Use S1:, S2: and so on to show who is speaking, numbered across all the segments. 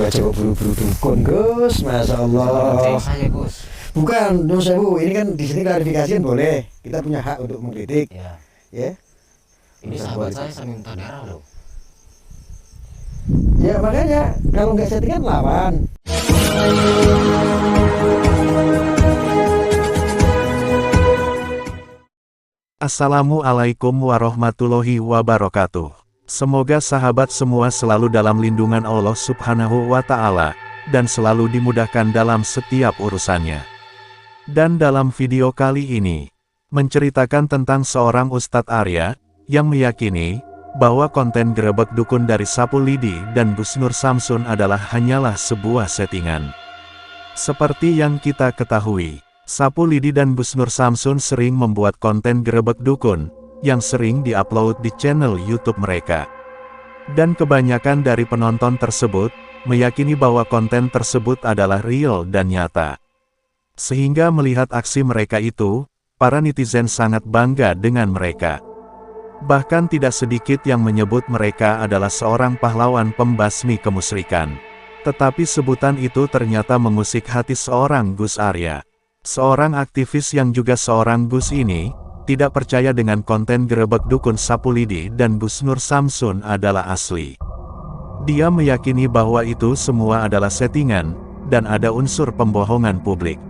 S1: aja kok buru-buru dukun, Gus. Masya Allah.
S2: Desa ya, Gus.
S1: Bukan, Nyun Sewu. Ini kan di sini klarifikasi kan boleh. Kita punya hak untuk mengkritik.
S2: Ya.
S1: Ya.
S2: Ini sahabat saya sambil minta darah loh.
S1: Ya makanya kalau nggak settingan lawan.
S3: Assalamualaikum warahmatullahi wabarakatuh. Semoga sahabat semua selalu dalam lindungan Allah Subhanahu wa Ta'ala, dan selalu dimudahkan dalam setiap urusannya. Dan dalam video kali ini, menceritakan tentang seorang Ustadz Arya, yang meyakini, bahwa konten Gerebek Dukun dari Sapu Lidi dan Gus Nur Samsun adalah hanyalah sebuah settingan. Seperti yang kita ketahui, Sapu Lidi dan Gus Nur Samsun sering membuat konten Gerebek Dukun, yang sering diupload di channel YouTube mereka. Dan kebanyakan dari penonton tersebut, meyakini bahwa konten tersebut adalah real dan nyata. Sehingga melihat aksi mereka itu, para netizen sangat bangga dengan mereka. Bahkan tidak sedikit yang menyebut mereka adalah seorang pahlawan pembasmi kemusyrikan. Tetapi sebutan itu ternyata mengusik hati seorang Gus Arya. Seorang aktivis yang juga seorang Gus ini, tidak percaya dengan konten Gerebek Dukun Sapu Lidi dan Gus Nur Samsun adalah asli. Dia meyakini bahwa itu semua adalah settingan, dan ada unsur pembohongan publik.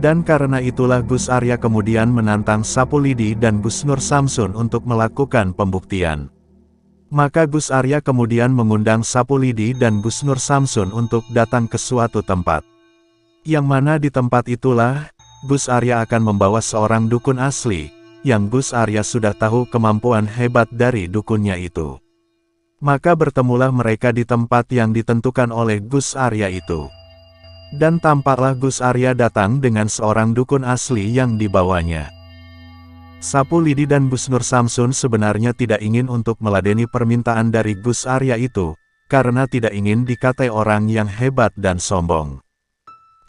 S3: Dan karena itulah Gus Arya kemudian menantang Sapu Lidi dan Gus Nur Samsun untuk melakukan pembuktian. Maka Gus Arya kemudian mengundang Sapu Lidi dan Gus Nur Samsun untuk datang ke suatu tempat. Yang mana di tempat itulah, Gus Arya akan membawa seorang dukun asli, yang Gus Arya sudah tahu kemampuan hebat dari dukunnya itu. Maka bertemulah mereka di tempat yang ditentukan oleh Gus Arya itu. Dan tampaklah Gus Arya datang dengan seorang dukun asli yang dibawanya. Sapu Lidi dan Gus Nur Samsun sebenarnya tidak ingin untuk meladeni permintaan dari Gus Arya itu, karena tidak ingin dikatai orang yang hebat dan sombong.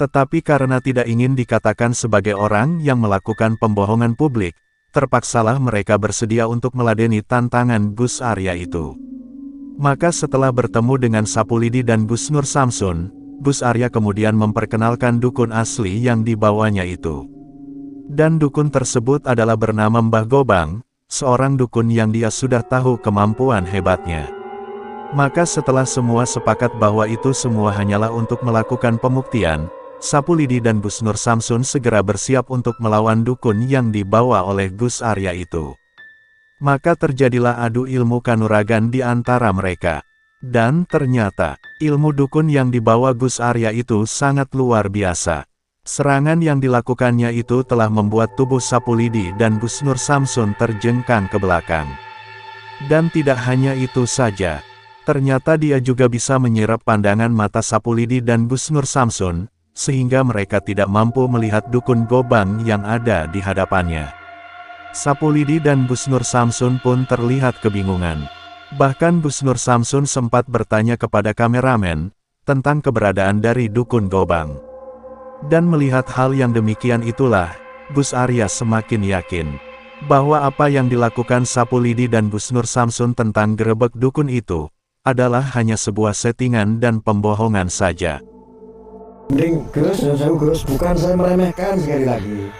S3: Tetapi karena tidak ingin dikatakan sebagai orang yang melakukan pembohongan publik, terpaksalah mereka bersedia untuk meladeni tantangan Gus Arya itu. Maka setelah bertemu dengan Sapu Lidi dan Gus Nur Samsun, Gus Arya kemudian memperkenalkan dukun asli yang dibawanya itu. Dan dukun tersebut adalah bernama Mbah Gobang, seorang dukun yang dia sudah tahu kemampuan hebatnya. Maka setelah semua sepakat bahwa itu semua hanyalah untuk melakukan pembuktian, Sapu Lidi dan Gus Nur Samsun segera bersiap untuk melawan dukun yang dibawa oleh Gus Arya itu. Maka terjadilah adu ilmu kanuragan di antara mereka. Dan ternyata, ilmu dukun yang dibawa Gus Arya itu sangat luar biasa. Serangan yang dilakukannya itu telah membuat tubuh Sapu Lidi dan Gus Nur Samsun terjengkang ke belakang. Dan tidak hanya itu saja, ternyata dia juga bisa menyerap pandangan mata Sapu Lidi dan Gus Nur Samsun, sehingga mereka tidak mampu melihat dukun Gobang yang ada di hadapannya. Sapu Lidi dan Gus Nur Samsun pun terlihat kebingungan. Bahkan Gus Nur Samsun sempat bertanya kepada kameramen, tentang keberadaan dari dukun Gobang. Dan melihat hal yang demikian itulah, Gus Arya semakin yakin, bahwa apa yang dilakukan Sapu Lidi dan Gus Nur Samsun tentang Gerebek Dukun itu, adalah hanya sebuah settingan dan pembohongan saja.
S1: Mending Gus, Nyun Sewu Gus, bukan saya meremehkan sekali lagi.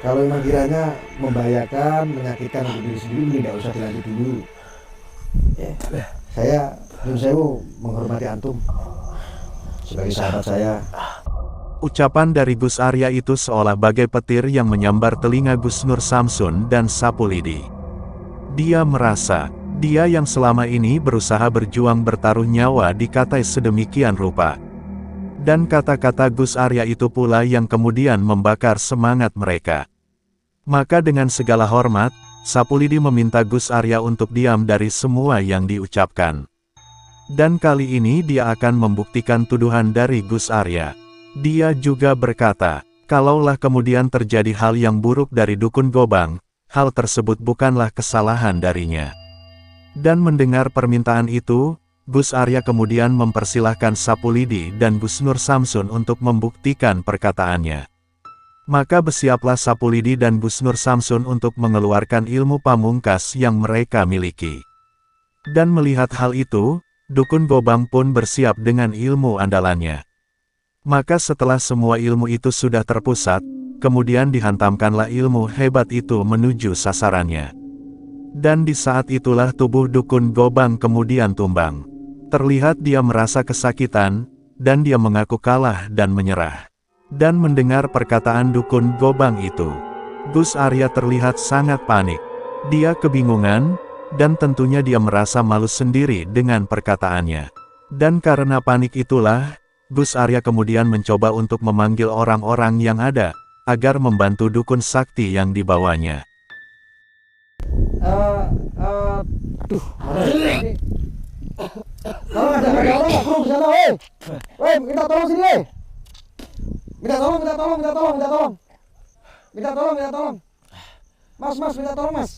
S1: Kalau memang kiranya membahayakan, menyakitkan untuk diri sendiri, tidak usah dilanjut dulu. Ya, saya Nyun Sewu menghormati antum sebagai sahabat saya.
S3: Ucapan dari Gus Arya itu seolah bagai petir yang menyambar telinga Gus Nur Samsun dan Sapu Lidi. Dia merasa, dia yang selama ini berusaha berjuang bertaruh nyawa dikatai sedemikian rupa. Dan kata-kata Gus Arya itu pula yang kemudian membakar semangat mereka. Maka dengan segala hormat, Sapu Lidi meminta Gus Arya untuk diam dari semua yang diucapkan. Dan kali ini dia akan membuktikan tuduhan dari Gus Arya. Dia juga berkata, kalaulah kemudian terjadi hal yang buruk dari dukun Gobang, hal tersebut bukanlah kesalahan darinya. Dan mendengar permintaan itu, Gus Arya kemudian mempersilahkan Sapu Lidi dan Gus Nur Samsun untuk membuktikan perkataannya. Maka bersiaplah Sapu Lidi dan Gus Nur Samsun untuk mengeluarkan ilmu pamungkas yang mereka miliki. Dan melihat hal itu, Dukun Gobang pun bersiap dengan ilmu andalannya. Maka setelah semua ilmu itu sudah terpusat, kemudian dihantamkanlah ilmu hebat itu menuju sasarannya. Dan di saat itulah tubuh Dukun Gobang kemudian tumbang. Terlihat dia merasa kesakitan, dan dia mengaku kalah dan menyerah. Dan mendengar perkataan Dukun Gobang itu, Gus Arya terlihat sangat panik. Dia kebingungan, dan tentunya dia merasa malu sendiri dengan perkataannya. Dan karena panik itulah, Gus Arya kemudian mencoba untuk memanggil orang-orang yang ada, agar membantu dukun sakti yang dibawanya.
S1: Kalau ada orang nggak kurung sana, woi, minta tolong sini, woi. Minta tolong. Mas, minta tolong, mas.